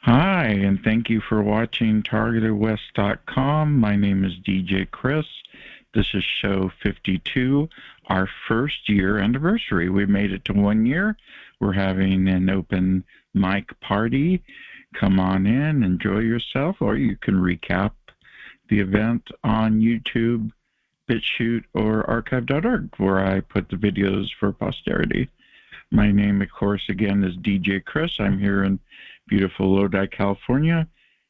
Hi, and thank you for watching TargetedWest.com. My name is DJ Chris. This is show 52, our first year anniversary. We made it to 1 year. We're having an open mic party. Come on in, enjoy yourself, or you can recap the event on YouTube, bitchute, or archive.org, where I put the videos for posterity. My name, of course, again, is DJ Chris. I'm here in beautiful Lodi, California.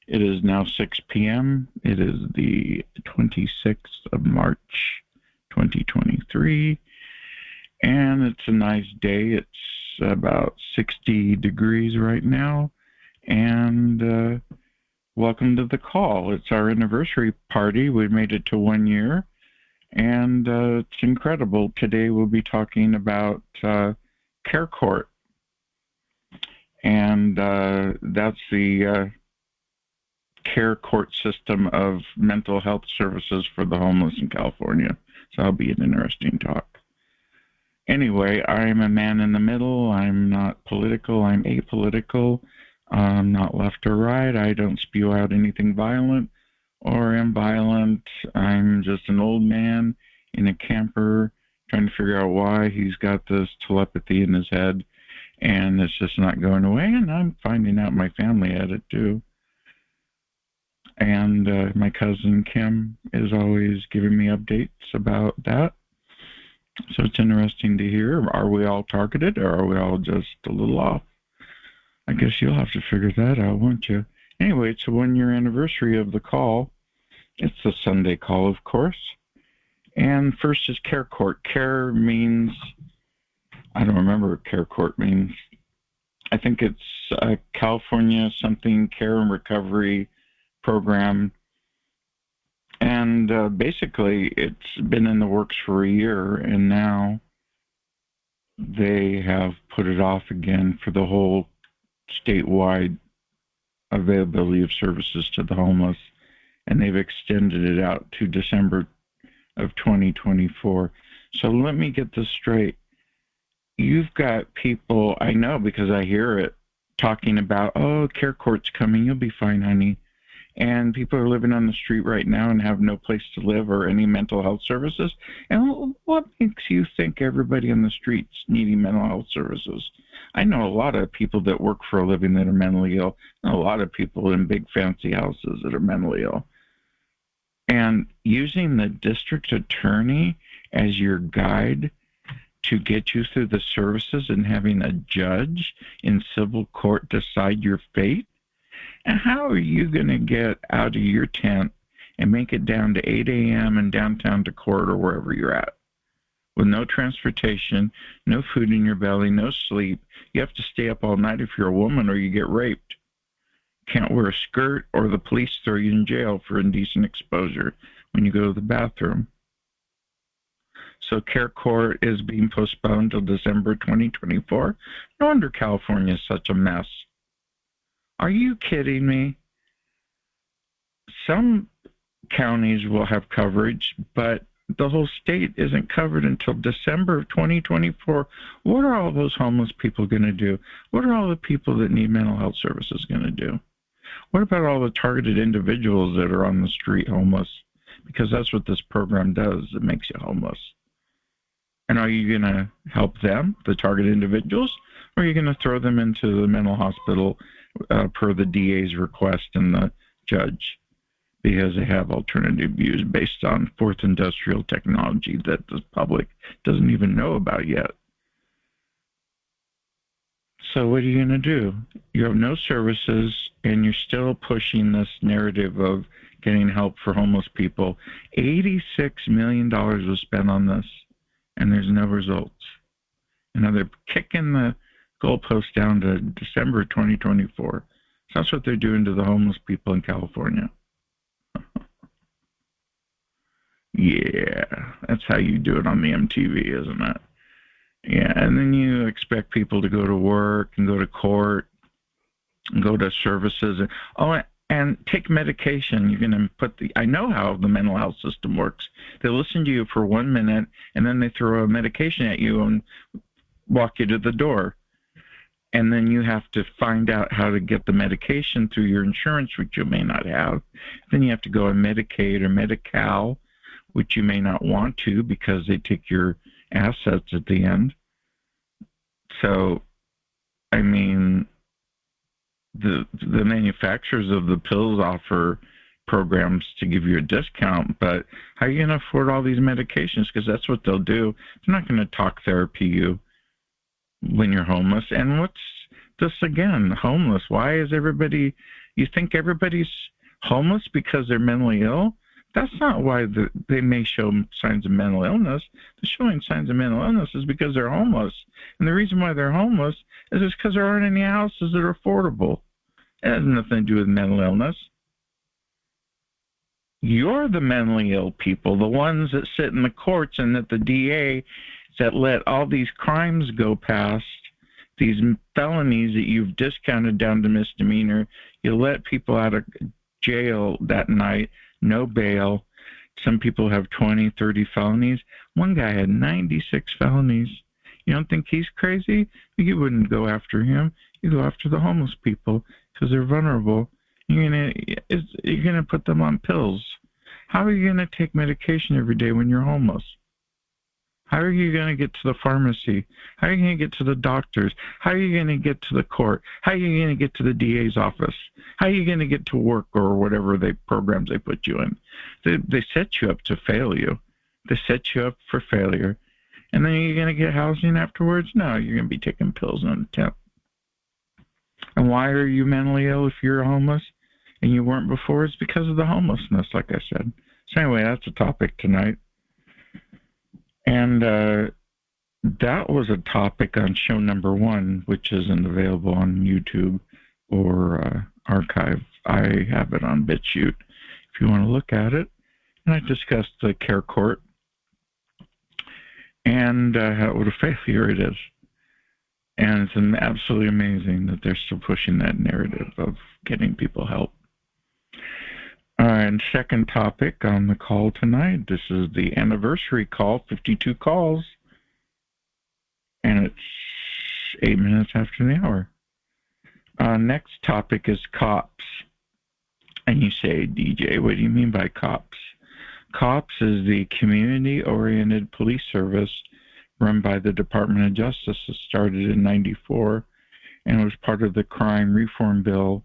It is now 6 p.m. It is the 26th of March, 2023. And it's a nice day. It's about 60 degrees right now. And welcome to the call. It's our anniversary party. We made it to 1 year. And it's incredible. Today we'll be talking about C.A.R.E court. And that's the C.A.R.E court system of mental health services for the homeless in California. So that'll be an interesting talk. Anyway, I'm a man in the middle. I'm not political. I'm apolitical. I'm not left or right. I don't spew out anything violent or am violent. I'm just an old man in a camper trying to figure out why he's got this telepathy in his head. And it's just not going away, and I'm finding out my family had it too. And my cousin Kim is always giving me updates about that. So it's interesting to hear. Are we all targeted, or are we all just a little off? I guess you'll have to figure that out, won't you? Anyway, it's a 1 year anniversary of the call. It's the Sunday call, of course. And first is C.A.R.E court. C.A.R.E means... I don't remember what C.A.R.E court means. I think it's California something care and recovery program. And basically, it's been in the works for a year, and now they have put it off again for the whole statewide availability of services to the homeless, and they've extended it out to December of 2024. So let me get this straight. You've got people, I know because I hear it, talking about, oh, C.A.R.E court's coming, you'll be fine, honey. And people are living on the street right now and have no place to live or any mental health services. And what makes you think everybody on the street's needing mental health services? I know a lot of people that work for a living that are mentally ill, and a lot of people in big fancy houses that are mentally ill. And using the district attorney as your guide to get you through the services and having a judge in civil court decide your fate? And how are you going to get out of your tent and make it down to 8 a.m. and downtown to court or wherever you're at? With no transportation, no food in your belly, no sleep. You have to stay up all night if you're a woman or you get raped. Can't wear a skirt or the police throw you in jail for indecent exposure when you go to the bathroom. So C.A.R.E court is being postponed until December 2024. No wonder California is such a mess. Are you kidding me? Some counties will have coverage, but the whole state isn't covered until December of 2024. What are all those homeless people going to do? What are all the people that need mental health services going to do? What about all the targeted individuals that are on the street homeless? Because that's what this program does. It makes you homeless. And are you going to help them, the target individuals, or are you going to throw them into the mental hospital per the DA's request and the judge because they have alternative views based on fourth industrial technology that the public doesn't even know about yet? So what are you going to do? You have no services, and you're still pushing this narrative of getting help for homeless people. $86 million was spent on this, and there's no results. Now they're kicking the goalpost down to December 2024. So that's what they're doing to the homeless people in California. Yeah, that's how you do it on the MTV, isn't it? Yeah, and then you expect people to go to work and go to court and go to services. And take medication. You're going to put I know how the mental health system works. They listen to you for 1 minute, and then they throw a medication at you and walk you to the door. and then you have to find out how to get the medication through your insurance, which you may not have. Then you have to go on Medicaid or Medi-Cal, which you may not want to because they take your assets at the end. So, I mean, the manufacturers of the pills offer programs to give you a discount, but how are you going to afford all these medications? Because that's what they'll do. They're not going to talk therapy you when you're homeless. And what's this again? Homeless. Why is everybody, you think everybody's homeless because they're mentally ill? That's not why they may show signs of mental illness. They're showing signs of mental illness is because they're homeless. And the reason why they're homeless is because there aren't any houses that are affordable. It has nothing to do with mental illness. You're the mentally ill people, the ones that sit in the courts and that the DA that let all these crimes go past, these felonies that you've discounted down to misdemeanor. You let people out of jail that night, no bail. Some people have 20, 30 felonies. One guy had 96 felonies. You don't think he's crazy? You wouldn't go after him. You go after the homeless people because they're vulnerable. You're gonna put them on pills. How are you gonna take medication every day when you're homeless? How are you going to get to the pharmacy? How are you going to get to the doctors? How are you going to get to the court? How are you going to get to the DA's office? How are you going to get to work or whatever programs they put you in? They set you up to fail you. They set you up for failure. And then you're going to get housing afterwards? No, you're going to be taking pills on the temp. And why are you mentally ill if you're homeless and you weren't before? It's because of the homelessness, like I said. So anyway, that's a topic tonight. And that was a topic on show number 1, which isn't available on YouTube or archive. I have it on BitChute if you want to look at it. And I discussed the C.A.R.E court and what a failure it is. And it's absolutely amazing that they're still pushing that narrative of getting people help. And second topic on the call tonight, this is the anniversary call, 52 calls, and it's 8 minutes after the hour. Next topic is C.O.P.S. And you say, DJ, what do you mean by C.O.P.S? C.O.P.S is the community-oriented police service run by the Department of Justice. It started in '94 and it was part of the crime reform bill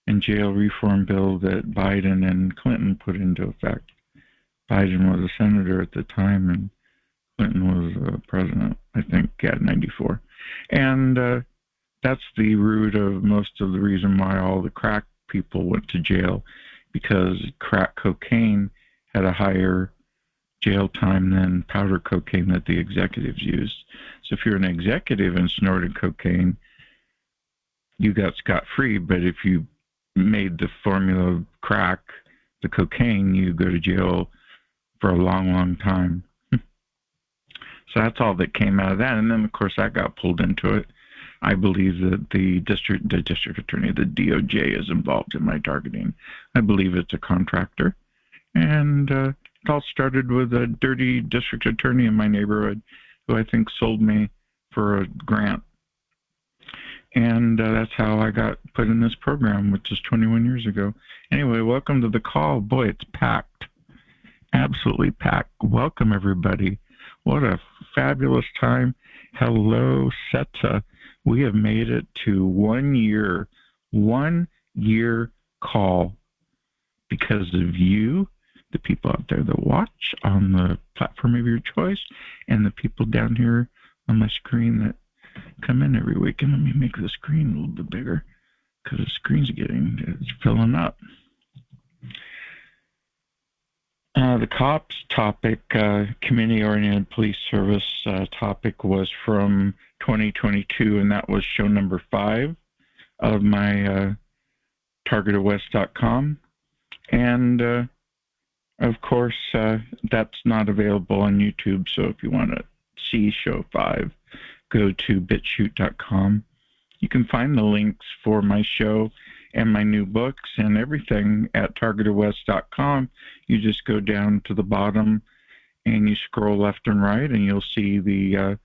and jail reform bill that Biden and Clinton put into effect. Biden was a senator at the time, and Clinton was president, I think, at 94. And that's the root of most of the reason why all the crack people went to jail, because crack cocaine had a higher jail time than powder cocaine that the executives used. So if you're an executive and snorted cocaine, you got scot-free, but if you made the formula crack, the cocaine, you go to jail for a long, long time. So that's all that came out of that. And then, of course, I got pulled into it. I believe that the district attorney, the DOJ, is involved in my targeting. I believe it's a contractor. And it all started with a dirty district attorney in my neighborhood who I think sold me for a grant. And that's how I got put in this program, which is 21 years ago. Anyway, welcome to the call. Boy, it's packed. Absolutely packed. Welcome, everybody. What a fabulous time. Hello, SETA. We have made it to 1 year call because of you, the people out there that watch on the platform of your choice, and the people down here on my screen that come in every week. And let me make the screen a little bit bigger because the screen's it's filling up. The C.O.P.S topic, community-oriented police service topic, was from 2022, and that was show number 5 of my TargetedWest.com. And of course, that's not available on YouTube. So if you want to see show 5, go to bitchute.com. You can find the links for my show and my new books and everything at TargetedWest.com. You just go down to the bottom and you scroll left and right, and you'll see the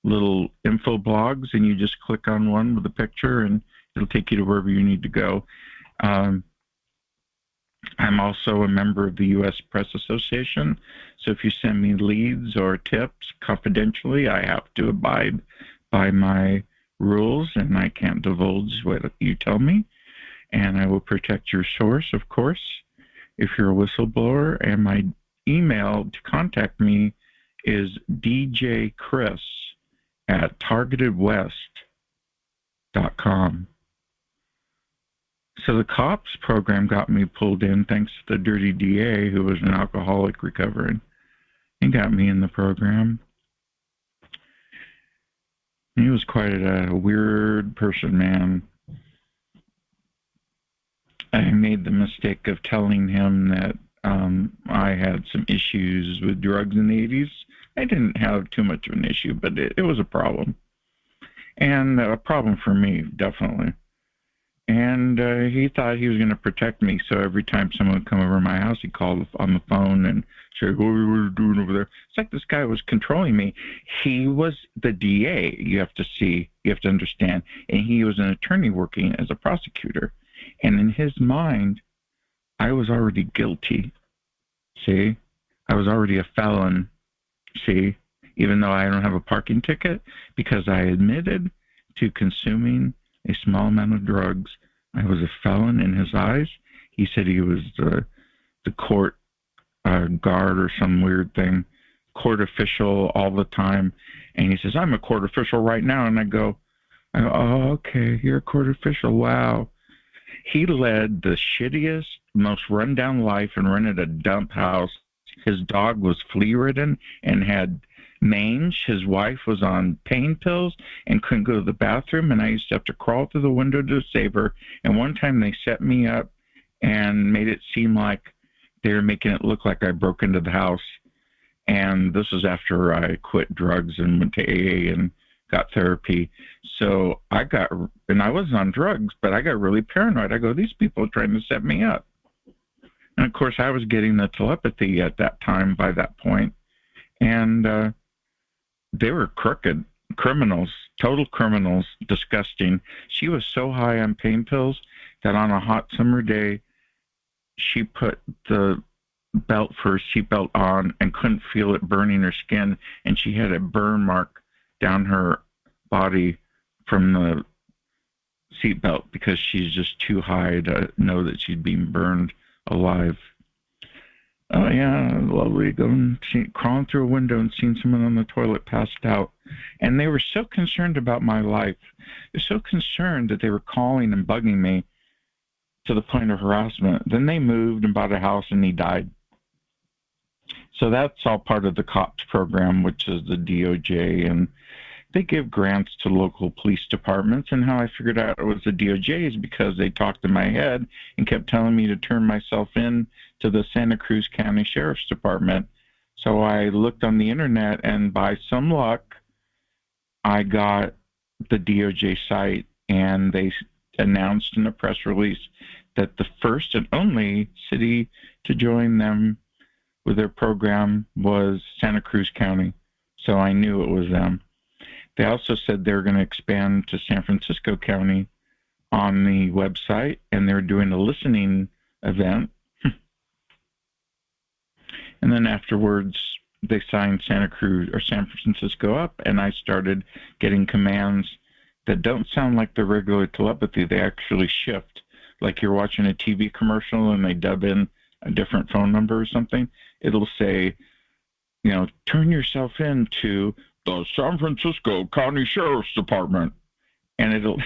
little info blogs, and you just click on one with a picture, and it'll take you to wherever you need to go. I'm also a member of the U.S. Press Association, so if you send me leads or tips confidentially, I have to abide by my rules, and I can't divulge what you tell me, and I will protect your source, of course, if you're a whistleblower. And my email to contact me is djchris@targetedwest.com. So the C.O.P.S program got me pulled in thanks to the dirty DA, who was an alcoholic recovering. He got me in the program. He was quite a weird person, man. I made the mistake of telling him that I had some issues with drugs in the 80s. I didn't have too much of an issue, but it was a problem. And a problem for me, definitely. And he thought he was going to protect me, so every time someone would come over to my house, he called on the phone and say, what are you doing over there? It's like this guy was controlling me. He was the DA, you have to understand, and he was an attorney working as a prosecutor. And in his mind, I was already guilty, see? I was already a felon, see? Even though I don't have a parking ticket, because I admitted to consuming a small amount of drugs. I was a felon in his eyes. He said he was the court guard or some weird thing, court official all the time. And he says, I'm a court official right now. And I go, oh, okay, you're a court official. Wow. He led the shittiest, most rundown life and rented a dump house. His dog was flea-ridden and had mange. His wife was on pain pills and couldn't go to the bathroom, and I used to have to crawl through the window to save her. And one time they set me up and made it seem like they were making it look like I broke into the house. And this was after I quit drugs and went to AA and got therapy. So I wasn't on drugs, but I got really paranoid. I go, these people are trying to set me up. And of course, I was getting the telepathy at that time, by that point. And they were crooked criminals, total criminals, disgusting. She was so high on pain pills that on a hot summer day, she put the belt for her seatbelt on and couldn't feel it burning her skin, and she had a burn mark down her body from the seatbelt because she's just too high to know that she'd been burned alive. Oh, yeah, lovely. Crawling through a window and seeing someone on the toilet passed out. And they were so concerned about my life. They're so concerned that they were calling and bugging me to the point of harassment. Then they moved and bought a house, and he died. So that's all part of the C.O.P.S program, which is the DOJ. And they give grants to local police departments. And how I figured out it was the DOJ is because they talked in my head and kept telling me to turn myself in to the Santa Cruz County Sheriff's Department. So I looked on the internet, and by some luck, I got the DOJ site, and they announced in a press release that the first and only city to join them with their program was Santa Cruz County. So I knew it was them. They also said they were going to expand to San Francisco County on the website, and they're doing a listening event. And then afterwards, they signed Santa Cruz or San Francisco up, and I started getting commands that don't sound like the regular telepathy. They actually shift. Like you're watching a TV commercial and they dub in a different phone number or something. It'll say, turn yourself into the San Francisco County Sheriff's Department. And it'll,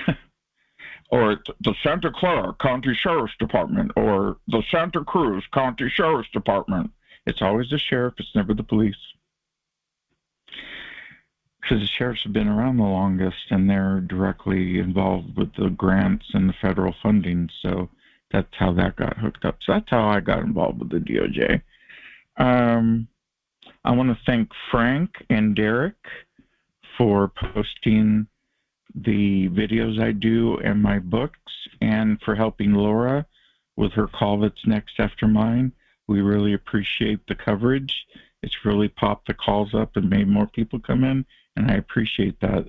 or the Santa Clara County Sheriff's Department, or the Santa Cruz County Sheriff's Department. It's always the sheriff, it's never the police. Because the sheriffs have been around the longest, and they're directly involved with the grants and the federal funding, so that's how that got hooked up. So that's how I got involved with the DOJ. I want to thank Frank and Derek for posting the videos I do and my books, and for helping Laura with her call that's next after mine. We really appreciate the coverage. It's really popped the calls up and made more people come in, and I appreciate that.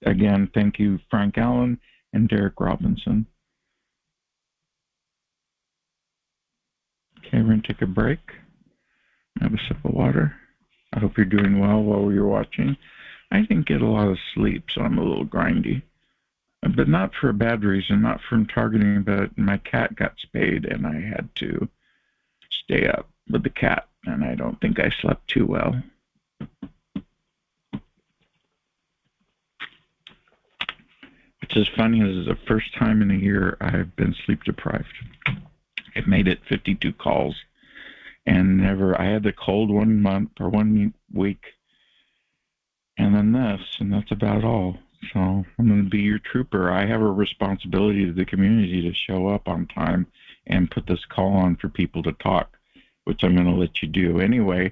Again, thank you, Frank Allen and Derek Robinson. Okay, we're going to take a break. Have a sip of water. I hope you're doing well while you're watching. I didn't get a lot of sleep, so I'm a little grindy. But not for a bad reason, not from targeting, but my cat got spayed, and I had to stay up with the cat, and I don't think I slept too well. Which is funny, this is the first time in a year I've been sleep deprived. It made it 52 calls, and I had the cold 1 month or 1 week, and then this, and that's about all. So I'm going to be your trooper. I have a responsibility to the community to show up on time and put this call on for people to talk, which I'm going to let you do. Anyway,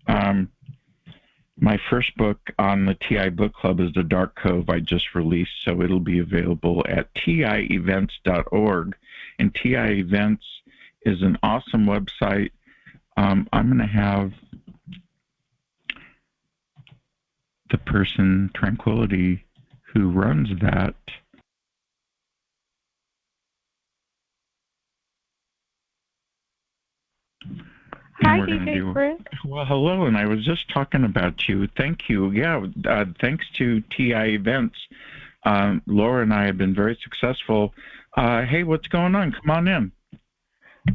my first book on the TI Book Club is The Dark Cove I just released, so it'll be available at tievents.org. And TI Events is an awesome website. I'm going to have the person, Tranquility, who runs that. Hi, DJ Chris. Well, hello, and I was just talking about you. Thank you. Yeah, thanks to TI Events, Laura and I have been very successful. Hey, what's going on? Come on in.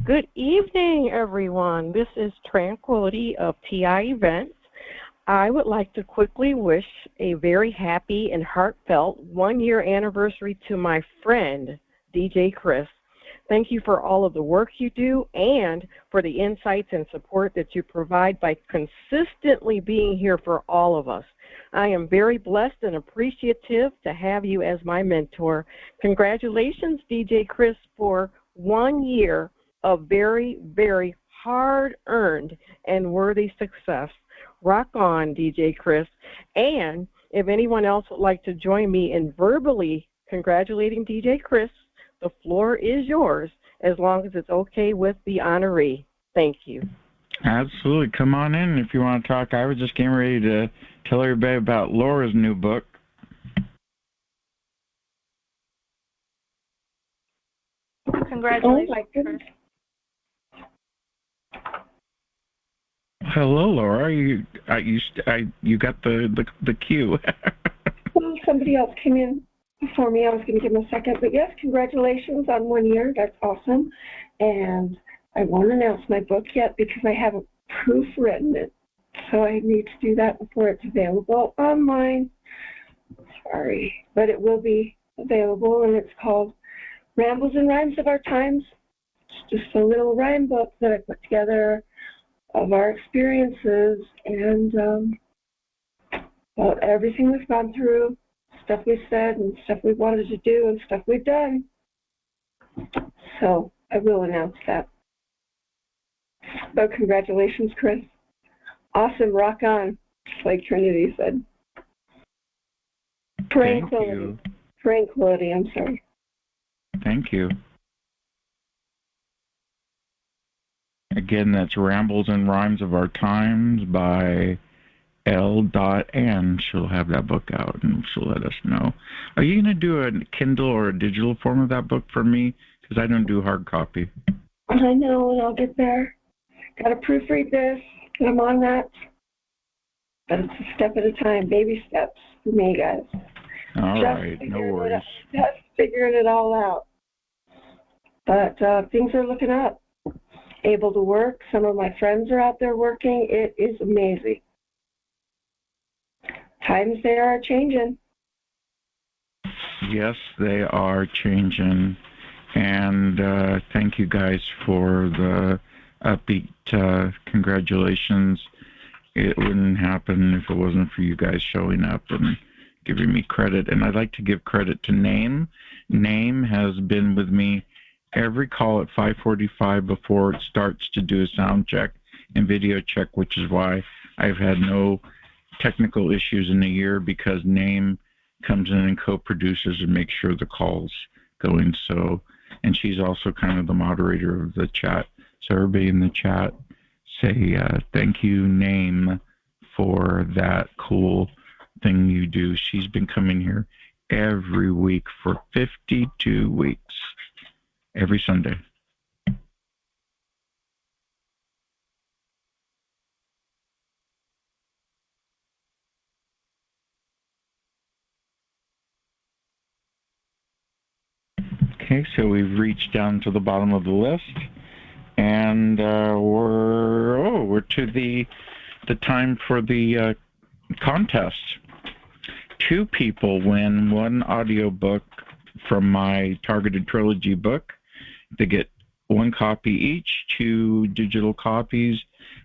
Good evening, everyone. This is Tranquility of TI Events. I would like to quickly wish a very happy and heartfelt 1-year anniversary to my friend, DJ Chris. Thank you for all of the work you do and for the insights and support that you provide by consistently being here for all of us. I am very blessed and appreciative to have you as my mentor. Congratulations, DJ Chris, for 1 year of very, very hard-earned and worthy success. Rock on, DJ Chris. And if anyone else would like to join me in verbally congratulating DJ Chris, the floor is yours, as long as it's okay with the honoree. Thank you. Absolutely. Come on in if you want to talk. I was just getting ready to tell everybody about Laura's new book. Congratulations, Chris. Hello, Laura. You got the cue. Well, somebody else came in before me. I was going to give them a second, but yes, congratulations on 1 year. That's awesome. And I won't announce my book yet because I haven't proofwritten it, so I need to do that before it's available online. Sorry, but it will be available, and it's called Rambles and Rhymes of Our Times. It's just a little rhyme book that I put together of our experiences and about everything we've gone through, stuff we've said and stuff we've wanted to do and stuff we've done. So I will announce that. But congratulations, Chris. Awesome, rock on, like Trinity said. Tranquility. Tranquility, I'm sorry. Thank you. Again, that's Rambles and Rhymes of Our Times by L.Ann. She'll have that book out, and she'll let us know. Are you going to do a Kindle or a digital form of that book for me? Because I don't do hard copy. I know, and I'll get there. Got to proofread this, get them on that. But it's a step at a time, baby steps for me, guys. All right, no worries. Just figuring it all out. But things are looking up. Able to work. Some of my friends are out there working. It is amazing. Times they are changing. Yes, they are changing. And thank you guys for the upbeat congratulations. It wouldn't happen if it wasn't for you guys showing up and giving me credit. And I'd like to give credit to Name. Name has been with me every call at 5:45 before it starts to do a sound check and video check, which is why I've had no technical issues in a year, because Name comes in and co-produces and makes sure the call's going. So, and she's also kind of the moderator of the chat. So everybody in the chat say thank you, Name, for that cool thing you do. She's been coming here every week for 52 weeks, every Sunday. Okay, so we've reached down to the bottom of the list, and we're to the time for the contest. 2 people win 1 audiobook from my Targeted Trilogy book. They get 1 copy each, 2 digital copies,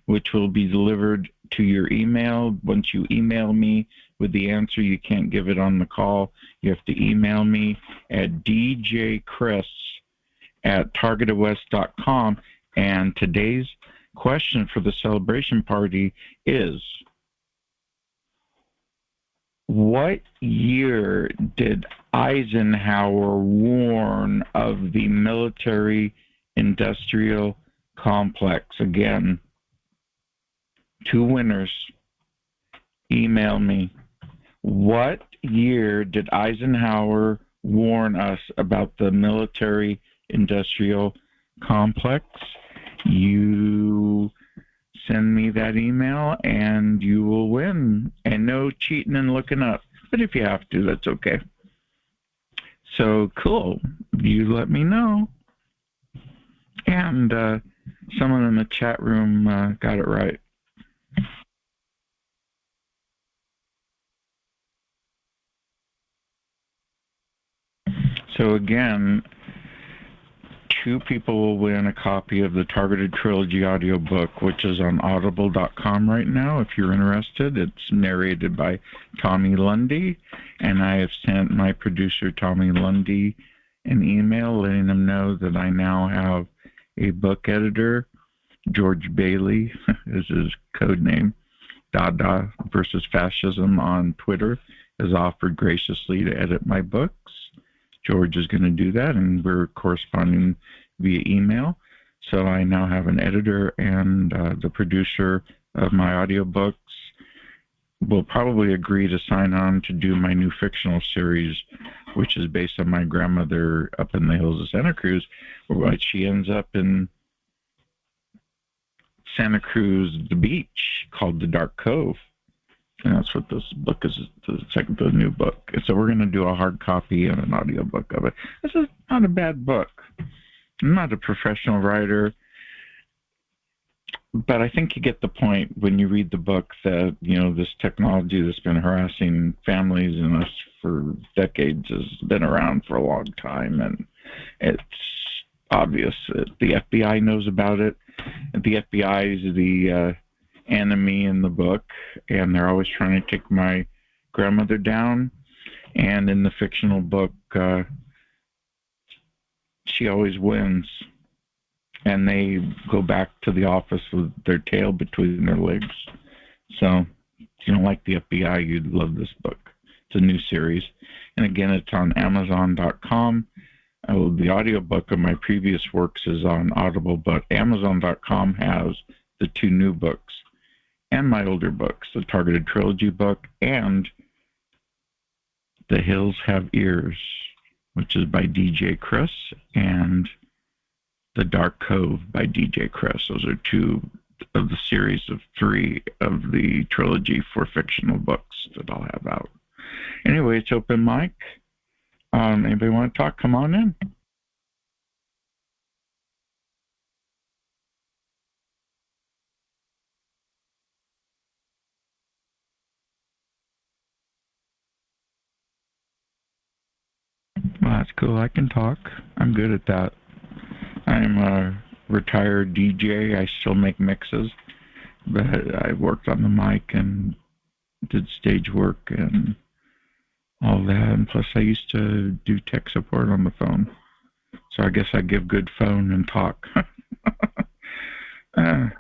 which will be delivered to your email. Once you email me with the answer, you can't give it on the call. You have to email me at djchris@targetedwest.com. And today's question for the celebration party is, what year did Eisenhower warn of the military-industrial complex? Again, 2 winners. Email me. What year did Eisenhower warn us about the military-industrial complex? You send me that email and you will win. And no cheating and looking up. But if you have to, that's okay. So cool. You let me know. And someone in the chat room got it right. So again, 2 people will win a copy of the Targeted Trilogy audiobook, which is on audible.com right now. If you're interested, it's narrated by Tommy Lundy, and I have sent my producer, Tommy Lundy, an email letting him know that I now have a book editor. George Bailey is his code name. Dada versus Fascism on Twitter has offered graciously to edit my books. George is going to do that, and we're corresponding via email. So I now have an editor, and the producer of my audiobooks will probably agree to sign on to do my new fictional series, which is based on my grandmother up in the hills of Santa Cruz, where she ends up in Santa Cruz, the beach, called the Dark Cove. And that's what this book is, the new book. So we're going to do a hard copy and an audiobook of it. This is not a bad book. I'm not a professional writer, but I think you get the point when you read the book that, this technology that's been harassing families and us for decades has been around for a long time, and it's obvious that the FBI knows about it. The FBI is the enemy in the book, and they're always trying to take my grandmother down. And in the fictional book, she always wins, and they go back to the office with their tail between their legs. So if you don't like the FBI, you'd love this book. It's a new series, and again, it's on Amazon.com. The audiobook of my previous works is on Audible, but Amazon.com has the 2 new books and my older books, the Targeted Trilogy book and The Hills Have Ears, which is by DJ Chris, and The Dark Cove by DJ Chris. Those are 2 of the series of 3 of the trilogy for fictional books that I'll have out. Anyway, it's open mic. Anybody want to talk? Come on in. Well, that's cool. I can talk. I'm good at that. I'm a retired DJ. I still make mixes, but I worked on the mic and did stage work and all that. And plus, I used to do tech support on the phone. So I guess I give good phone and talk. But,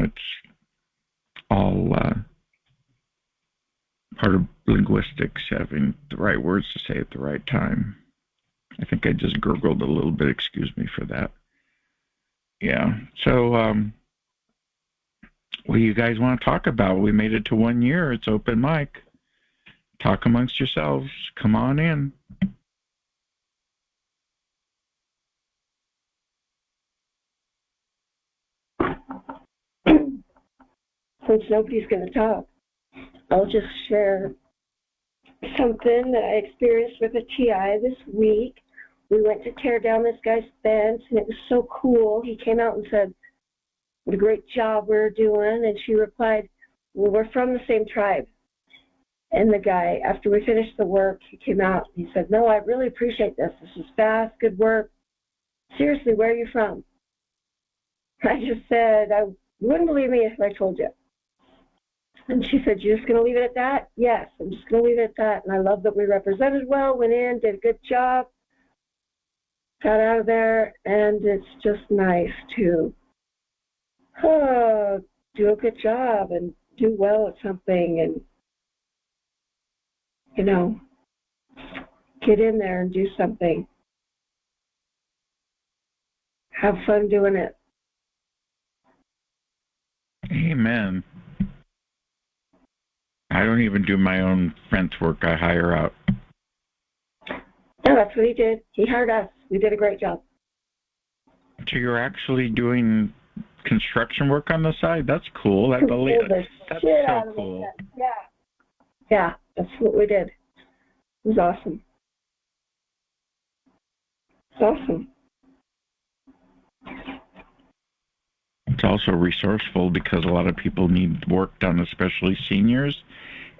it's all part of linguistics, having the right words to say at the right time. I think I just gurgled a little bit. Excuse me for that. Yeah. So What do you guys want to talk about? We made it to 1 year. It's open mic. Talk amongst yourselves. Come on in. Since nobody's going to talk, I'll just share something that I experienced with a TI this week. We went to tear down this guy's fence, and it was so cool. He came out and said, what a great job we're doing. And she replied, well, we're from the same tribe. And the guy, after we finished the work, he came out and he said, no, I really appreciate this. This is fast, good work. Seriously, where are you from? I just said, you wouldn't believe me if I told you. And she said, you're just going to leave it at that? Yes, I'm just going to leave it at that. And I love that we represented well, went in, did a good job, got out of there, and it's just nice to do a good job and do well at something and, you know, get in there and do something. Have fun doing it. Amen. I don't even do my own fence work. I hire out. No, that's what he did. He hired us. We did a great job. So you're actually doing construction work on the side? That's cool. That's so cool. Yeah, that's what we did. It was awesome. It's awesome. It's also resourceful because a lot of people need work done, especially seniors.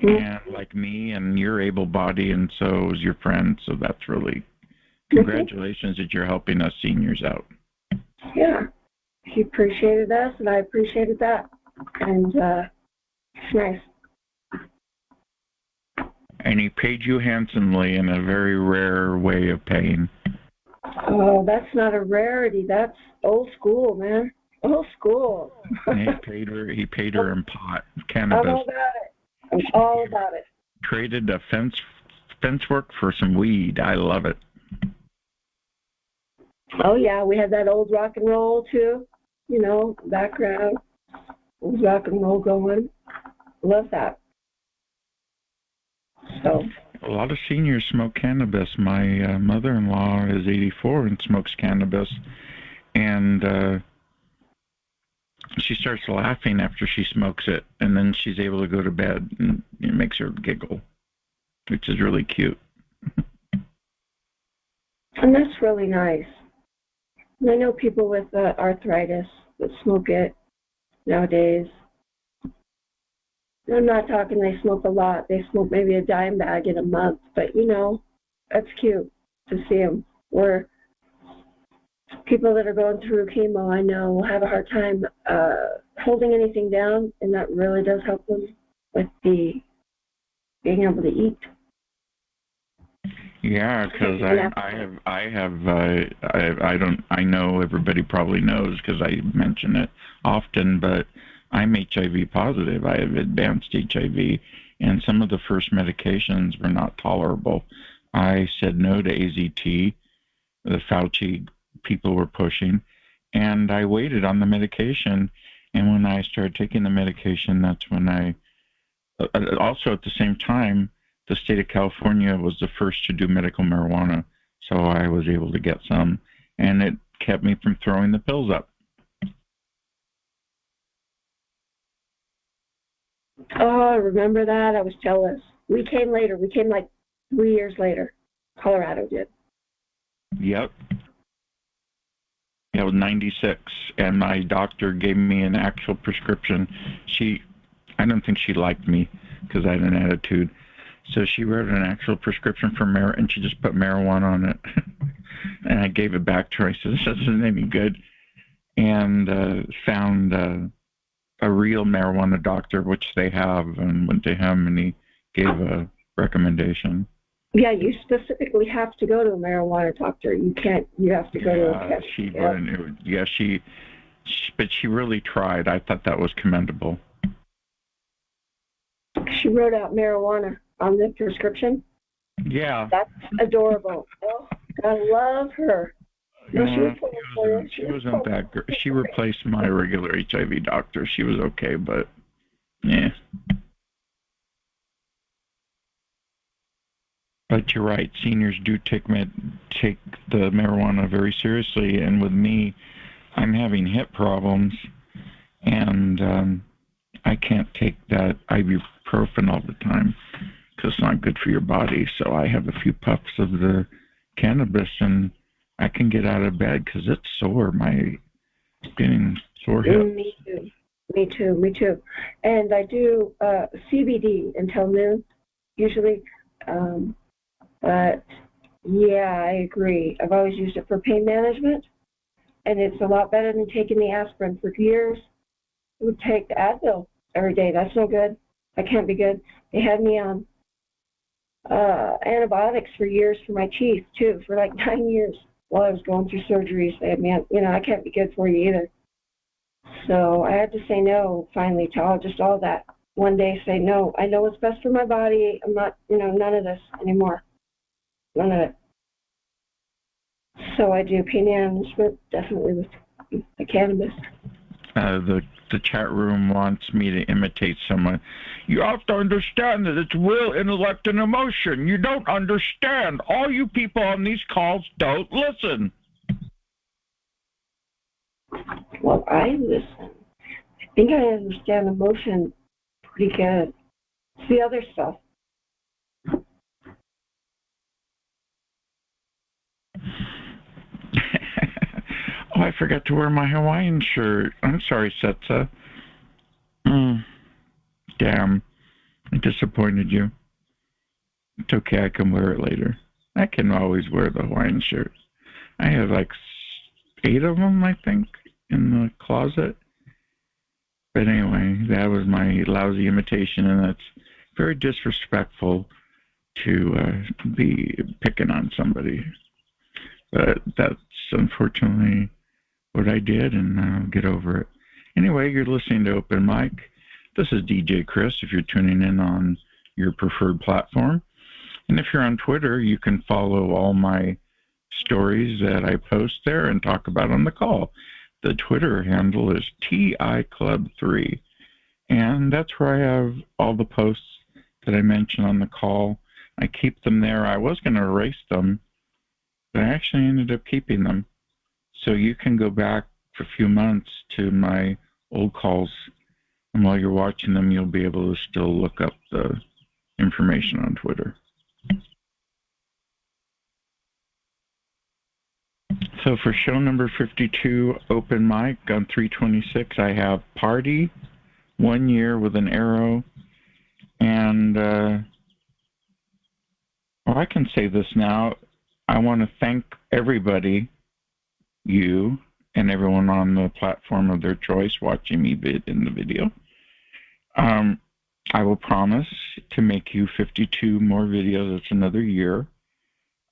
And like me, and you're able-bodied, and so is your friend. So that's really congratulations that you're helping us seniors out. Yeah, he appreciated us, and I appreciated that, and it's nice. And he paid you handsomely in a very rare way of paying. Oh, that's not a rarity. That's old school, man. Old school. And he paid her in pot cannabis. I'm all about it. I'm all about it. Traded a fence work for some weed. I love it. Oh yeah, we had that old rock and roll too. You know, background, old rock and roll going. Love that. So. A lot of seniors smoke cannabis. My mother-in-law is 84 and smokes cannabis, and she starts laughing after she smokes it, and then she's able to go to bed, and it makes her giggle, which is really cute. And that's really nice. And I know people with arthritis that smoke it nowadays. I'm not talking they smoke a lot. They smoke maybe a dime bag in a month, but you know, that's cute to see them. Where people that are going through chemo, I know, will have a hard time holding anything down, and that really does help them with being able to eat. Yeah, because I know everybody probably knows because I mention it often, but I'm HIV positive. I have advanced HIV, and some of the first medications were not tolerable. I said no to AZT, the Fauci people were pushing, and I waited on the medication. And when I started taking the medication, that's when I also at the same time, the state of California was the first to do medical marijuana, so I was able to get some, and it kept me from throwing the pills up. Oh, I remember that. I was jealous. We came later. We came like 3 years later. Colorado did. Yep. It was 96, and my doctor gave me an actual prescription. I don't think she liked me because I had an attitude. So she wrote an actual prescription for marijuana, and she just put marijuana on it. And I gave it back to her. I said, this isn't any good. And found a real marijuana doctor, which they have, and went to him, and he gave a recommendation. Yeah, you specifically have to go to a marijuana doctor. You have to go to a test. But she really tried. I thought that was commendable. She wrote out marijuana on the prescription. Yeah. That's adorable. Oh, I love her. No, she was full of for you. She wasn't that good. She replaced my regular HIV doctor. She was okay, but yeah. But you're right. Seniors do take the marijuana very seriously, and with me, I'm having hip problems, and I can't take that ibuprofen all the time because it's not good for your body. So I have a few puffs of the cannabis, and I can get out of bed because it's sore. My getting sore hip. Me too. Me too. Me too. And I do CBD until noon usually. But yeah, I agree. I've always used it for pain management, and it's a lot better than taking the aspirin. For years, I would take the Advil every day. That's no good. That can't be good. They had me on antibiotics for years for my teeth too, for like 9 years while I was going through surgeries. They had me on, I can't be good for you either. So I had to say no finally to all that. One day say no. I know what's best for my body. I'm not, none of this anymore. None of it. So I do pain management definitely with the cannabis. The chat room wants me to imitate someone. You have to understand that it's will, intellect, and emotion. You don't understand. All you people on these calls don't listen. Well, I listen. I think I understand emotion pretty good. It's the other stuff. Oh, I forgot to wear my Hawaiian shirt. I'm sorry, Setsa. Damn. I disappointed you. It's okay, I can wear it later. I can always wear the Hawaiian shirt. I have like 8 of them, I think, in the closet. But anyway, that was my lousy imitation, and that's very disrespectful to be picking on somebody. But that's unfortunately what I did, and I'll get over it. Anyway, you're listening to Open Mic. This is DJ Chris, if you're tuning in on your preferred platform. And if you're on Twitter, you can follow all my stories that I post there and talk about on the call. The Twitter handle is TIClub3. And that's where I have all the posts that I mentioned on the call. I keep them there. I was going to erase them, but I actually ended up keeping them. So you can go back for a few months to my old calls, and while you're watching them, you'll be able to still look up the information on Twitter. So for show number 52, Open Mic on 326, I have Party, 1 year with an arrow, and I can say this now. I want to thank everybody, you and everyone on the platform of their choice watching me in the video. I will promise to make you 52 more videos. It's another year.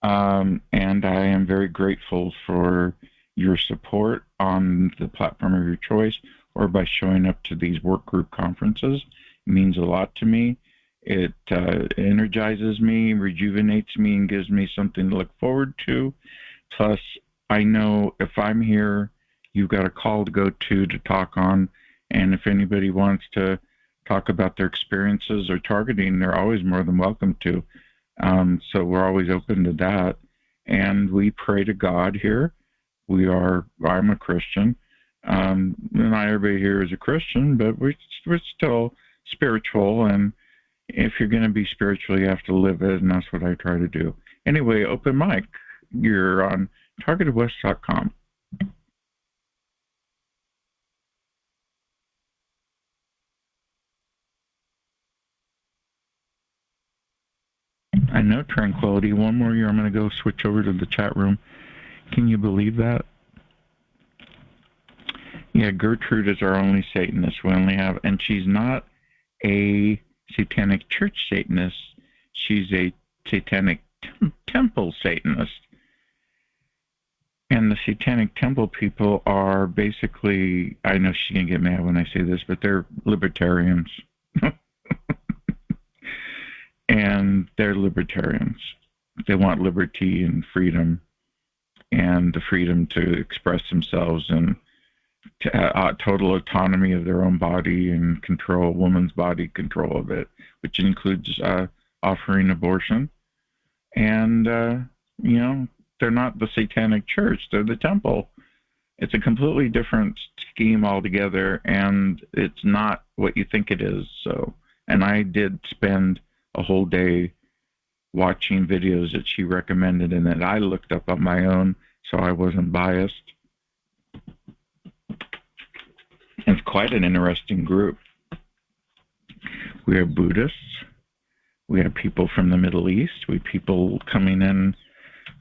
And I am very grateful for your support on the platform of your choice or by showing up to these work group conferences. It means a lot to me. It energizes me, rejuvenates me, and gives me something to look forward to. Plus, I know if I'm here, you've got a call to go to talk on. And if anybody wants to talk about their experiences or targeting, they're always more than welcome to. So we're always open to that. And we pray to God here. I'm a Christian. Not everybody here is a Christian, but we're still spiritual. And if you're going to be spiritual, you have to live it. And that's what I try to do. Anyway, Open Mic, you're on TargetedWest.com. I know, Tranquility. One more year, I'm going to go switch over to the chat room. Can you believe that? Yeah, Gertrude is our only Satanist. We only have, and she's not a satanic church Satanist. She's a satanic temple Satanist. And the satanic temple people are basically, I know she's going to get mad when I say this, but they're libertarians. And they're libertarians. They want liberty and freedom. and the freedom to express themselves and total autonomy of their own body and control, woman's body control of it, which includes offering abortion. And, you know, they're not the satanic church, they're the temple. It's a completely different scheme altogether, and it's not what you think it is. So, and I did spend a whole day watching videos that she recommended and that I looked up on my own, so I wasn't biased. It's quite an interesting group. We have Buddhists. We have people from the Middle East. We have people coming in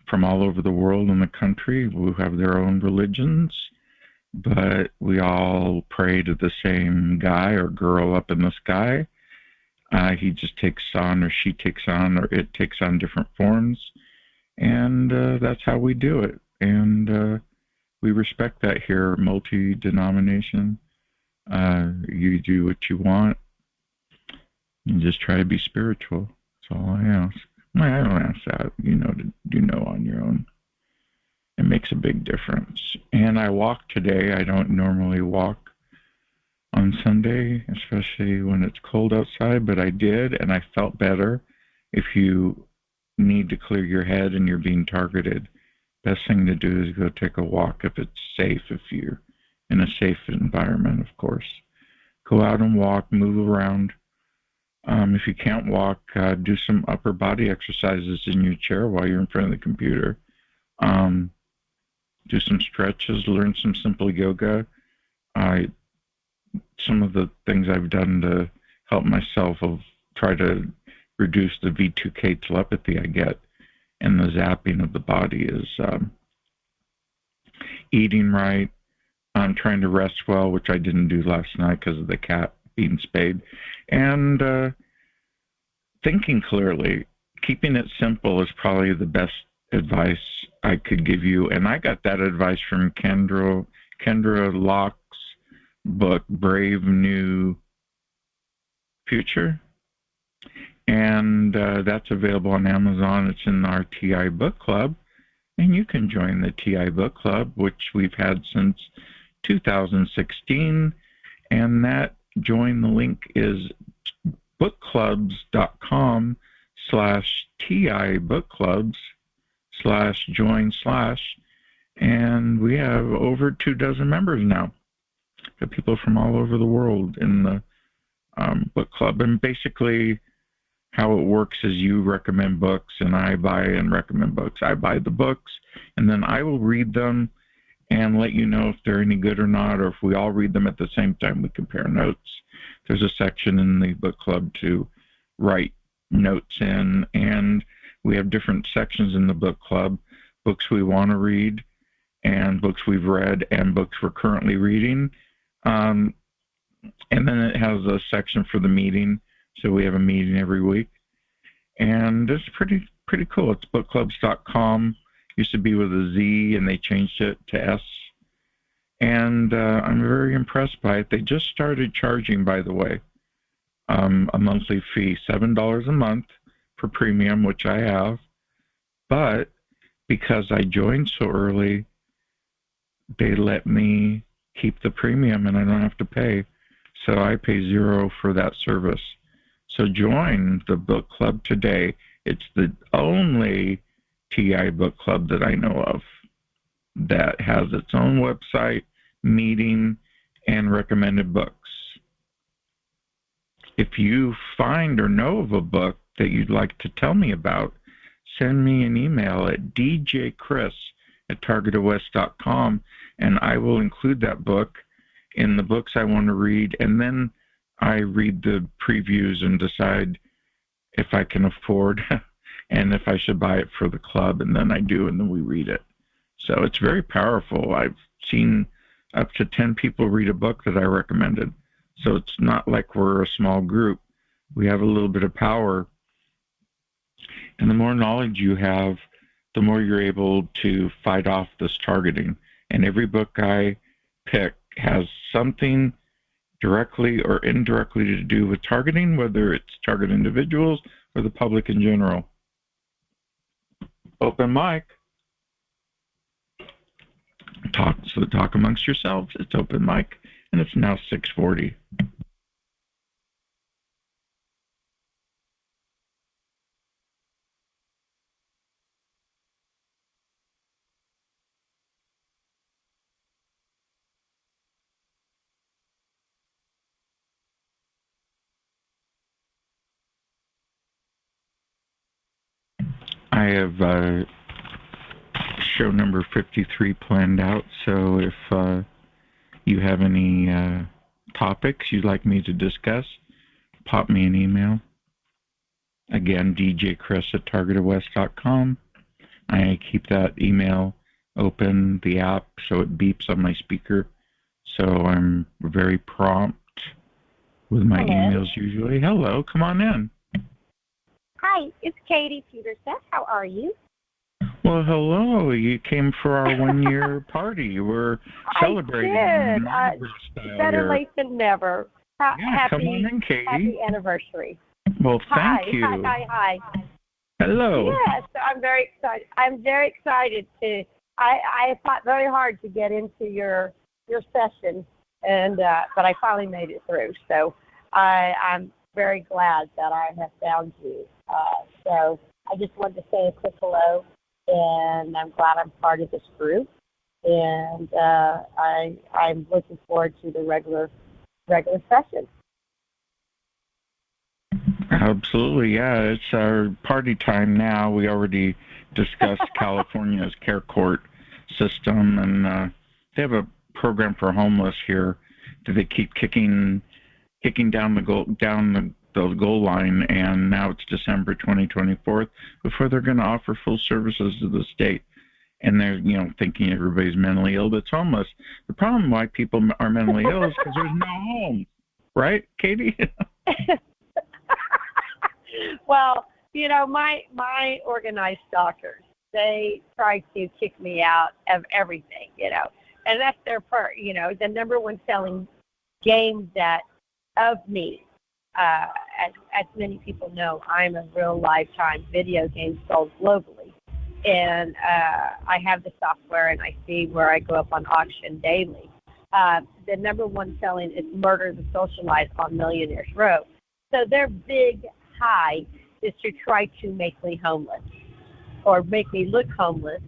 from all over the world and the country who have their own religions, but we all pray to the same guy or girl up in the sky. He just takes on, or she takes on, or it takes on different forms, and that's how we do it. And we respect that here, multi-denomination. You do what you want. You just try to be spiritual. That's all I ask. Well, I don't ask that. You know on your own. It makes a big difference. And I walked today. I don't normally walk on Sunday, especially when it's cold outside, but I did, and I felt better. If you need to clear your head and you're being targeted, best thing to do is go take a walk if it's safe, if you're in a safe environment, of course. Go out and walk, move around. If you can't walk, do some upper body exercises in your chair while you're in front of the computer. Do some stretches, learn some simple yoga. Some of the things I've done to help myself of try to reduce the V2K telepathy I get and the zapping of the body is eating right. I'm trying to rest well, which I didn't do last night because of the cat being spayed. And thinking clearly, keeping it simple is probably the best advice I could give you. And I got that advice from Kendra Locke's book, Brave New Future. And that's available on Amazon. It's in our TI Book Club. And you can join the TI Book Club, which we've had since 2016. And that join the link is bookclubs.com/TI bookclubs/join/ and we have over 24 members now. Got people from all over the world in the book club. And basically how it works is you recommend books and I buy and recommend books. I buy the books and then I will read them and let you know if they're any good or not, or if we all read them at the same time, we compare notes. There's a section in the book club to write notes in, and we have different sections in the book club, books we want to read, and books we've read, and books we're currently reading. And then it has a section for the meeting, so we have a meeting every week. And it's pretty cool. It's bookclubs.com. Used to be with a Z, and they changed it to S. And I'm very impressed by it. They just started charging, by the way, a monthly fee, $7 a month for premium, which I have. But because I joined so early, they let me keep the premium, and I don't have to pay. So I pay $0 for that service. So join the book club today. It's the only TI book club that I know of that has its own website, meeting, and recommended books. If you find or know of a book that you'd like to tell me about, send me an email at djchris@targetedwest.com, and I will include that book in the books I want to read, and then I read the previews and decide if I can afford and if I should buy it for the club, and then I do, and then we read it. So it's very powerful. I've seen up to 10 people read a book that I recommended. So it's not like we're a small group. We have a little bit of power. And the more knowledge you have, the more you're able to fight off this targeting. And every book I pick has something directly or indirectly to do with targeting, whether it's target individuals or the public in general. Open mic. So talk amongst yourselves. It's open mic, and it's now 6:40. I have show number 53 planned out, so if you have any topics you'd like me to discuss, pop me an email. Again, djchris@targetedwest.com. I keep that email open, the app, so it beeps on my speaker. So I'm very prompt with my emails usually. Hello, come on in. Hi, it's Katie Peterson. How are you? Well, hello. You came for our 1-year party. We're celebrating. I did. Better here. late than never. Yeah, come on in, Katie. Happy anniversary. Well, thank you. Hi. Hello. Yes, I'm very excited. I fought very hard to get into your session, and but I finally made it through. So I'm very glad that I have found you. So I just wanted to say a quick hello, and I'm glad I'm part of this group. And I'm looking forward to the regular session. Absolutely, yeah. It's our party time now. We already discussed California's C.A.R.E. system, and they have a program for homeless here that they keep kicking down the goal line, and now it's December 2024 before they're going to offer full services to the state. And they're, thinking everybody's mentally ill that's homeless. The problem why people are mentally ill is because there's no home, right, Katie? Well, my organized stalkers, they try to kick me out of everything, and that's their part. The number one selling game that of me, as many people know, I'm a real lifetime video game sold globally. And I have the software, and I see where I go up on auction daily. The number one selling is Murder the Socialite on Millionaire's Row. So their big high is to try to make me homeless, or make me look homeless,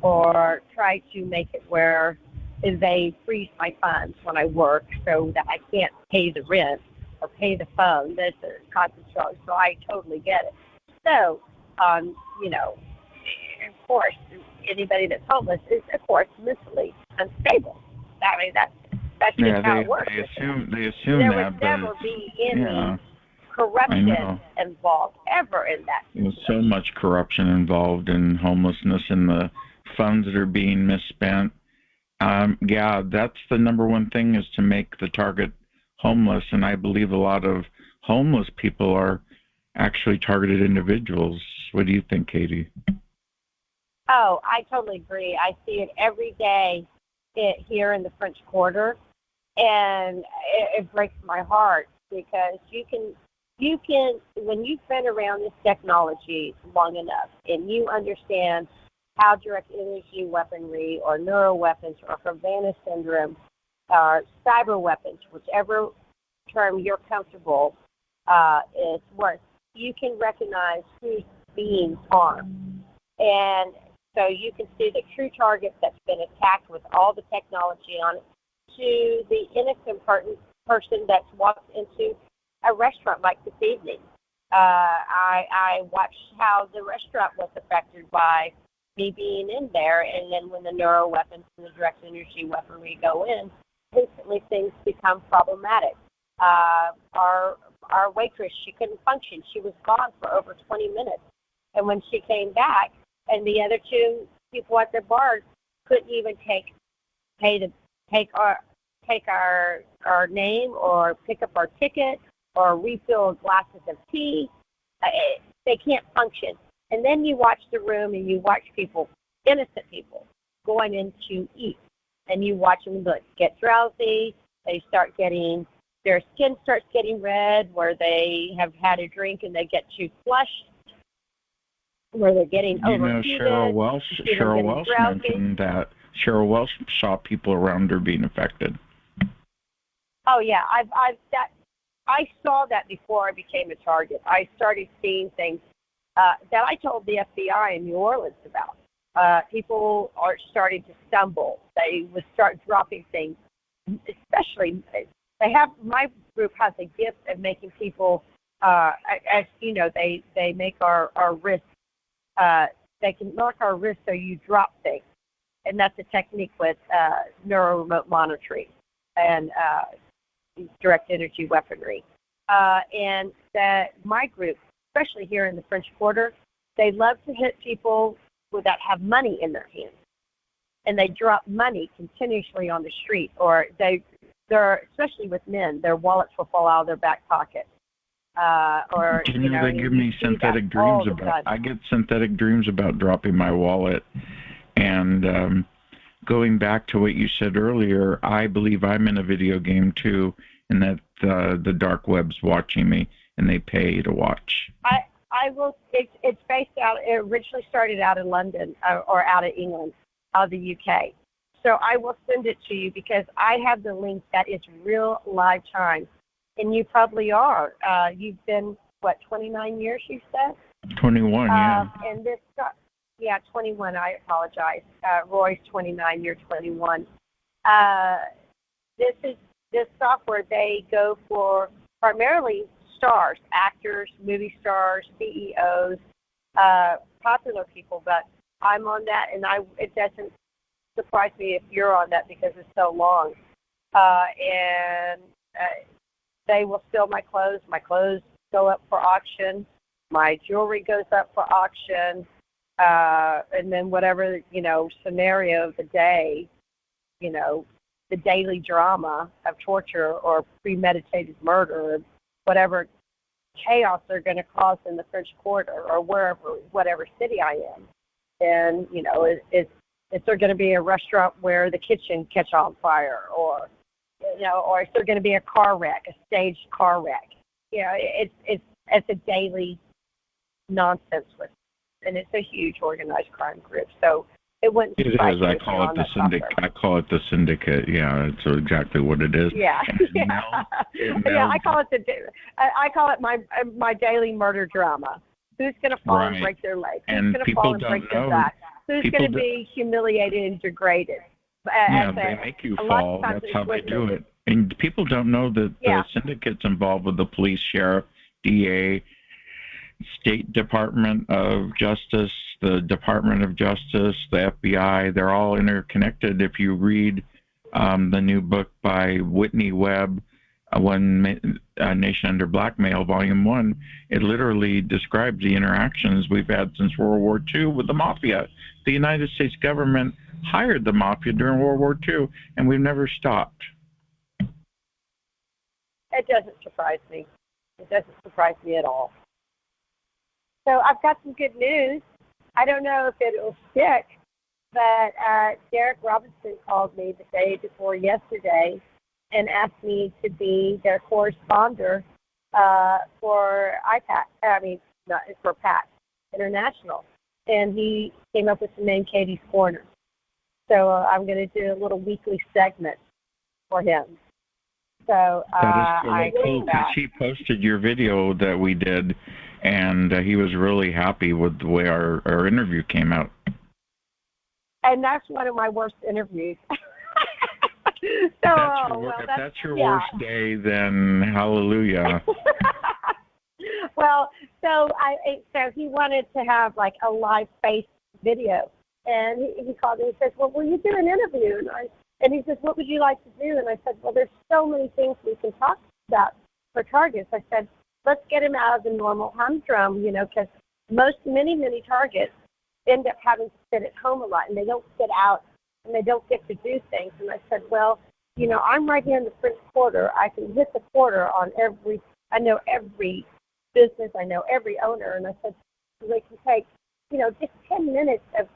or try to make it where they freeze my funds when I work so that I can't pay the rent or pay the phone. That's a constant struggle. So I totally get it. So, of course, anybody that's homeless is, of course, mentally unstable. I mean, that's just how it works. They assume there that, would never be any corruption involved ever in that. There's so much corruption involved in homelessness and the funds that are being misspent. That's the number one thing, is to make the target homeless, and I believe a lot of homeless people are actually targeted individuals. What do you think, Katie? Oh, I totally agree. I see it every day here in the French Quarter, and it breaks my heart, because you can when you've been around this technology long enough and you understand how direct energy weaponry or neural weapons or Havana syndrome or cyber weapons, whichever term you're comfortable is worth, you can recognize who's being harmed. And so you can see the true target that's been attacked with all the technology on it, to the innocent person that's walked into a restaurant like this evening. I watched how the restaurant was affected by me being in there, and then when the neural weapons and the direct energy weaponry go in, instantly things become problematic. Our waitress, she couldn't function. She was gone for over 20 minutes. And when she came back, and the other two people at the bar couldn't even take our name or pick up our ticket or refill glasses of tea. They can't function. And then you watch the room, and you watch people, innocent people, going in to eat. And you watch them get drowsy. They start getting, their skin starts getting red, where they have had a drink and they get too flushed, where they're getting overheated. Cheryl Welsh mentioned that Cheryl Welsh saw people around her being affected. Oh yeah, I saw that before I became a target. I started seeing things that I told the FBI in New Orleans about. People are starting to stumble. They would start dropping things, especially my group has a gift of making people, as you know, they make our wrists, they can mark our wrists so you drop things. And that's a technique with neuro remote monitoring and direct energy weaponry. And that my group, especially here in the French Quarter, they love to hit people that have money in their hands. And they drop money continuously on the street, or they're especially with men, their wallets will fall out of their back pocket. Or you know, they give me synthetic dreams about. I get synthetic dreams about dropping my wallet. And going back to what you said earlier, I believe I'm in a video game too, and that the dark web's watching me, and they pay to watch. I will. It's based out. It originally started out in London or out of England, out of the UK. So I will send it to you because I have the link that is real live time, and you probably are. You've been 29 years? You said 21. Yeah. And this. Yeah, 21. I apologize. Roy's 29. You're 21. This software. They go for primarily stars, actors, movie stars, CEOs, popular people. But I'm on that, and it doesn't surprise me if you're on that because it's so long. And they will steal my clothes. My clothes go up for auction. My jewelry goes up for auction. And then whatever, scenario of the day, the daily drama of torture or premeditated murder or whatever chaos they're going to cause in the French Quarter or whatever city I am. And, is there going to be a restaurant where the kitchen catch on fire or is there going to be a car wreck, a staged car wreck? It's a daily nonsense with. And it's a huge organized crime group. So it wouldn't. It is. I call it the syndicate. I call it the syndicate. Yeah, it's exactly what it is. Yeah. Yeah. I call it my daily murder drama. Who's going to fall and break their legs? Who's going to fall and break their back? Who's going to be humiliated and degraded? They make you fall. That's how they do it. And people don't know that the syndicate's involved with the police, sheriff, DA, State Department of Justice, the Department of Justice, the FBI. They're all interconnected. If you read the new book by Whitney Webb, One Nation Under Blackmail, Volume 1, it literally describes the interactions we've had since World War II with the mafia. The United States government hired the mafia during World War II, and we've never stopped. It doesn't surprise me. It doesn't surprise me at all. So I've got some good news. I don't know if it'll stick, but Derek Robinson called me the day before yesterday and asked me to be their correspondent for for PAT International. And he came up with the name Katie's Corner. So I'm going to do a little weekly segment for him. So that is cool. She posted your video that we did, and he was really happy with the way our interview came out. And that's one of my worst interviews. If that's your worst day, then hallelujah. Well, so he wanted to have like a live face video, and he called me and says, "Well, will you do an interview?" And he says, "What would you like to do?" And I said, "Well, there's so many things we can talk about for targets." I said, "Let's get him out of the normal humdrum, because many targets end up having to sit at home a lot, and they don't sit out, and they don't get to do things." And I said, "Well, I'm right here in the French Quarter. I can hit the quarter on I know every business, I know every owner." And I said, "They can take, just 10 minutes of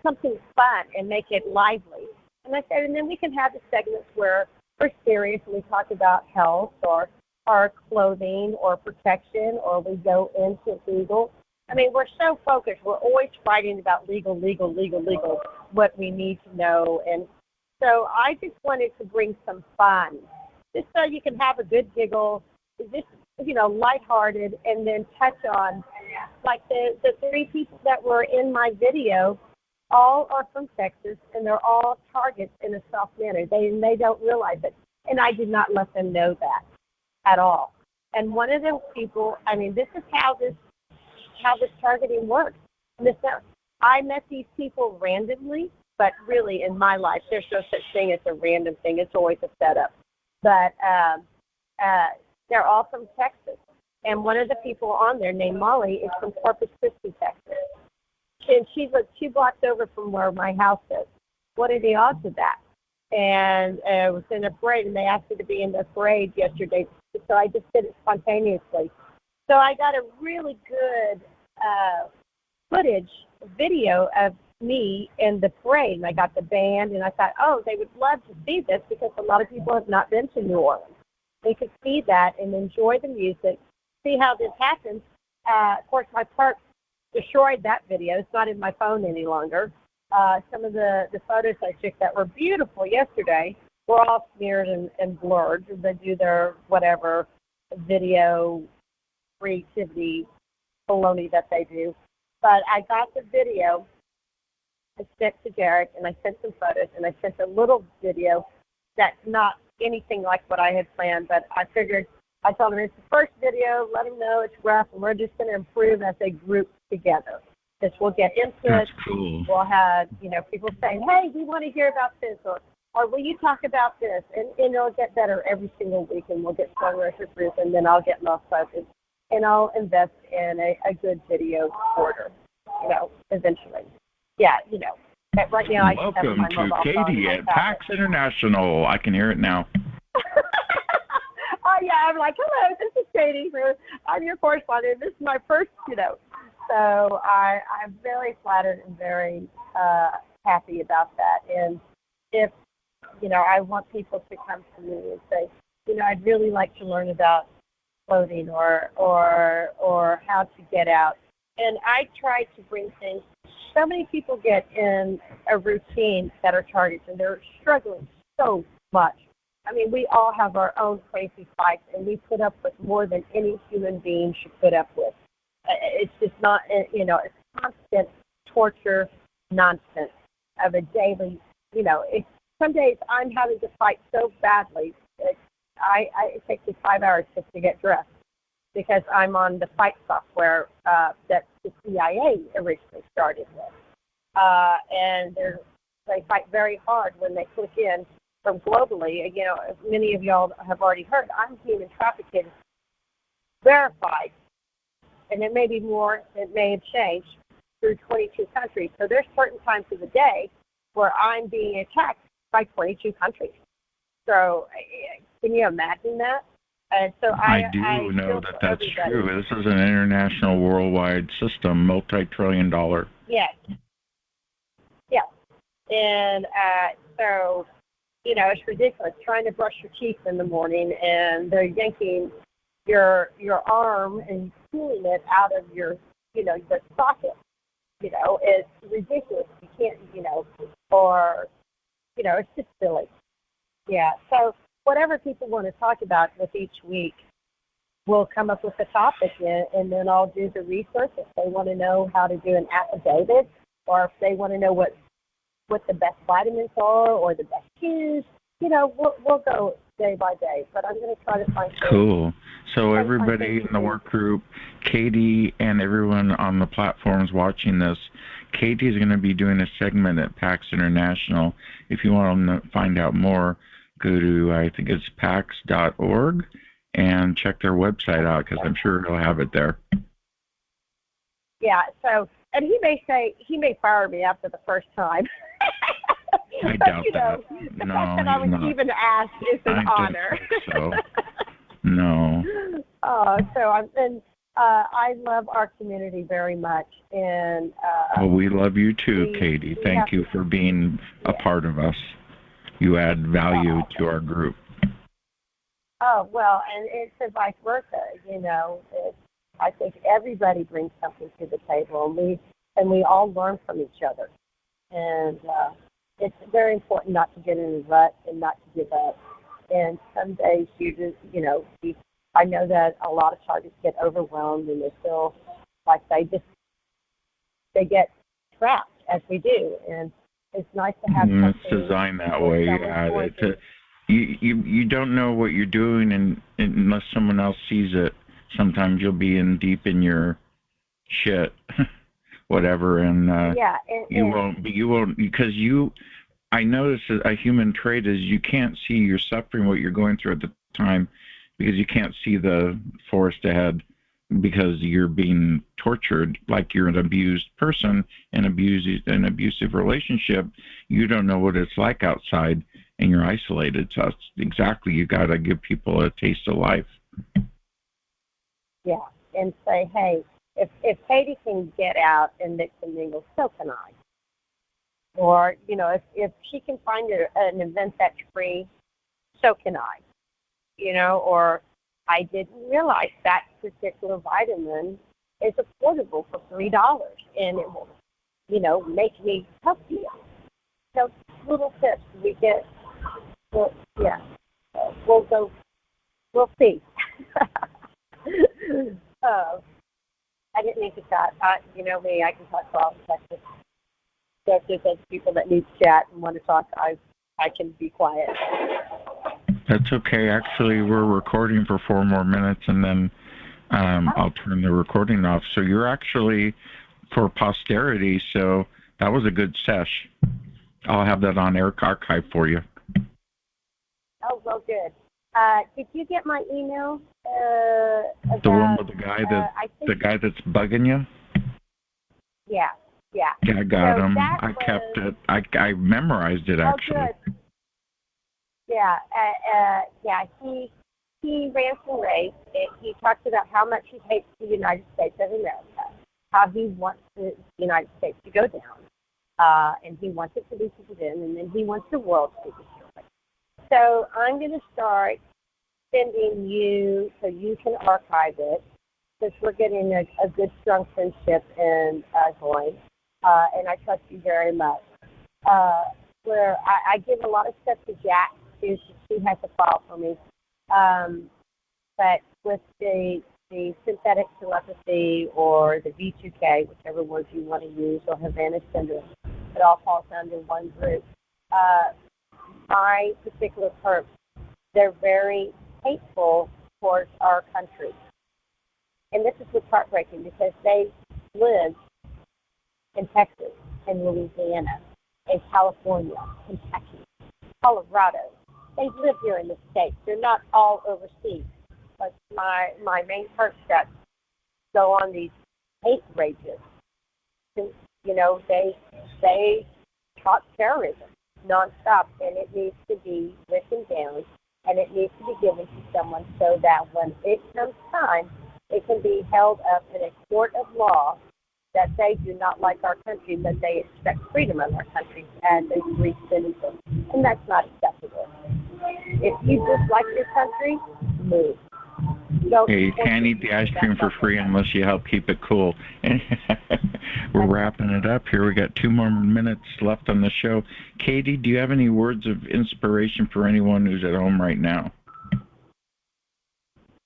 something fun and make it lively." And I said, and then we can have the segments where we're serious and we talk about health or our clothing or protection, or we go into legal. I mean, we're so focused. We're always fighting about legal. what we need to know. And so I just wanted to bring some fun, just so you can have a good giggle, just, lighthearted, and then touch on, like the three people that were in my video, all are from Texas, and they're all targets in a soft manner. They don't realize it. And I did not let them know that at all. And one of those people, this is how this targeting works. I met these people randomly, but really in my life, there's no such thing as a random thing. It's always a setup. But they're all from Texas. And one of the people on there, named Molly, is from Corpus Christi, Texas. And she lives 2 blocks over from where my house is. What are the odds of that? And it was in a parade, and they asked me to be in the parade yesterday, so I just did it spontaneously. So I got a really good video of me in the parade, and I got the band, and I thought, they would love to see this because a lot of people have not been to New Orleans. They could see that and enjoy the music, see how this happens. Of course, my park destroyed that video. It's not in my phone any longer. Some of the photos I took that were beautiful yesterday were all smeared and blurred. They do their whatever video creativity baloney that they do. But I got the video, I sent to Derek, and I sent some photos, and I sent a little video that's not anything like what I had planned, but I figured, I told him it's the first video, let him know it's rough, and we're just going to improve as a group together. Because we'll get input. That's cool. We'll have, people saying, hey, we want to hear about this, or will you talk about this? And it'll get better every single week, and we'll get stronger as a group, and then I'll get more focused, and I'll invest in a good video quarter, eventually. Yeah, but right now I just have my mobile phone. Welcome to Katie at PAX International. I can hear it now. Oh, yeah, I'm like, hello, this is Katie. I'm your correspondent. This is my first, So I'm very flattered and very happy about that. And if, I want people to come to me and say, I'd really like to learn about clothing or how to get out. And I try to bring things. So many people get in a routine that are targets, and they're struggling so much. We all have our own crazy fights, and we put up with more than any human being should put up with. It's just not, it's constant torture nonsense of a daily, some days I'm having to fight so badly that it takes me 5 hours just to get dressed because I'm on the fight software that the CIA originally started with. And they fight very hard when they click in from globally. As many of y'all have already heard, I'm human trafficking verified. And it may be more, it may have changed through 22 countries. So there's certain times of the day where I'm being attacked by 22 countries. So can you imagine that? And so I do know that that's true. This is an international, worldwide system, multi-trillion-dollar. Yes. Yeah. And so, it's ridiculous trying to brush your teeth in the morning, and they're yanking your arm and pulling it out of your, the socket. It's ridiculous. You can't, it's just silly. Yeah. So whatever people want to talk about with each week, we'll come up with a topic, and then I'll do the research. If they want to know how to do an affidavit, or if they want to know what the best vitamins are or the best shoes, we'll go day by day. But I'm going to try to find. Cool. So everybody in the work group, Katie and everyone on the platforms watching this, Katie is going to be doing a segment at PAX International. If you want to find out more, go to, I think it's pax.org, and check their website out, because I'm sure he'll have it there. Yeah, so, and he may fire me after the first time. I doubt that. The fact that I was even asked is an honor. So. No. I love our community very much, and well, we love you too, Katie. Thank you for being a part of us. You add value to our group. Oh well, and it's a vice versa. I think everybody brings something to the table, and we all learn from each other. And it's very important not to get in a rut and not to give up. And some days you just, I know that a lot of targets get overwhelmed and they feel like they get trapped, as we do. And it's nice to have something. It's designed that way. Yeah, you don't know what you're doing, and unless someone else sees it, sometimes you'll be deep in your shit, whatever, and you won't because I notice a human trait is you can't see your suffering, what you're going through at the time, because you can't see the forest ahead, because you're being tortured like you're an abused person, an abusive relationship. You don't know what it's like outside, and you're isolated. So that's exactly, you got to give people a taste of life. Yeah, and say, hey, if Katie can get out and mix and mingle, so can I. Or, if she can find an event that's free, so can I. Or I didn't realize that particular vitamin is affordable for $3, and it will, make me healthier. So little tips we get. Well, yeah, we'll see. I didn't mean to chat. You know me, I can talk for all the Texas. So if there's people that need to chat and want to talk, I can be quiet. That's okay. Actually, we're recording for 4 more minutes, and then I'll turn the recording off. So you're actually for posterity, so that was a good sesh. I'll have that on air archive for you. Oh, well, good. Did you get my email? The one with the guy that's bugging you? Yeah. Yeah, I got him. I kept it. I memorized it, actually. Oh, good. Yeah, he rants and raves. He talks about how much he hates the United States of America, how he wants the United States to go down, and he wants it to be forbidden, and then he wants the world to be destroyed. So I'm going to start sending you so you can archive it, because we're getting a good, strong friendship and going. And I trust you very much. Where I give a lot of stuff to Jack, too, so she has to file for me. But with the synthetic telepathy or the V2K, whichever words you want to use, or Havana syndrome, it all falls under one group. My particular perps, they're very hateful towards our country. And this is what's heartbreaking, because they live in Texas, in Louisiana, in California, Kentucky, Colorado. They live here in the States. They're not all overseas. But my main perps that go on these hate rages, they taught terrorism nonstop, and it needs to be written down, and it needs to be given to someone so that when it comes time, it can be held up in a court of law that they do not like our country, but they expect freedom of our country as a free citizen. And that's not acceptable. If you dislike your country, move. You can't eat the ice cream for free unless you help keep it cool. We're wrapping it up here. We got 2 more minutes left on the show. Katie, do you have any words of inspiration for anyone who's at home right now?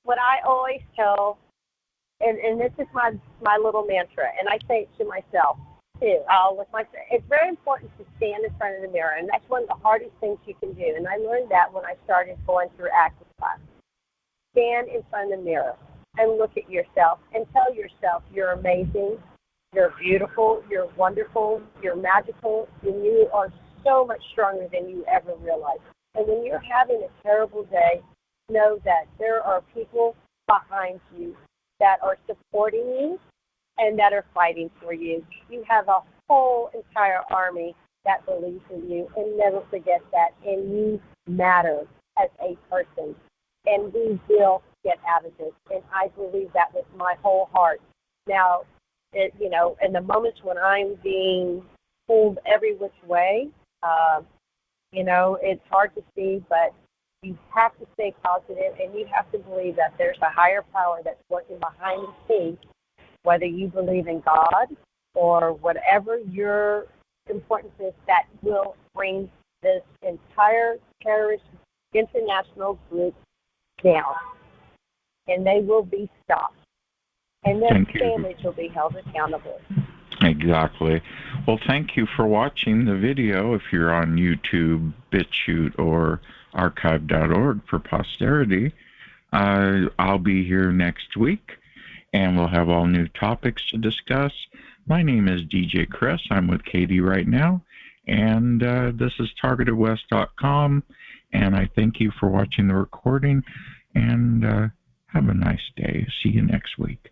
What I always tell, and this is my little mantra, and I say it to myself too. It's very important to stand in front of the mirror, and that's one of the hardest things you can do. And I learned that when I started going through active class. Stand in front of the mirror and look at yourself and tell yourself you're amazing, you're beautiful, you're wonderful, you're magical, and you are so much stronger than you ever realized. And when you're having a terrible day, know that there are people behind you that are supporting you and that are fighting for you. You have a whole entire army that believes in you, and never forget that. And you matter as a person, and we will get out of this. And I believe that with my whole heart. Now, in the moments when I'm being pulled every which way, it's hard to see, but you have to stay positive, and you have to believe that there's a higher power that's working behind the scenes, whether you believe in God or whatever your importance that will bring this entire terrorist international group down. And they will be stopped. And their families will be held accountable. Exactly. Well, thank you for watching the video. If you're on YouTube, BitChute, or archive.org for posterity, I'll be here next week, and we'll have all new topics to discuss. My name is DJ Chris. I'm with Katie right now, and this is TargetedWest.com, and I thank you for watching the recording, and have a nice day. See you next week.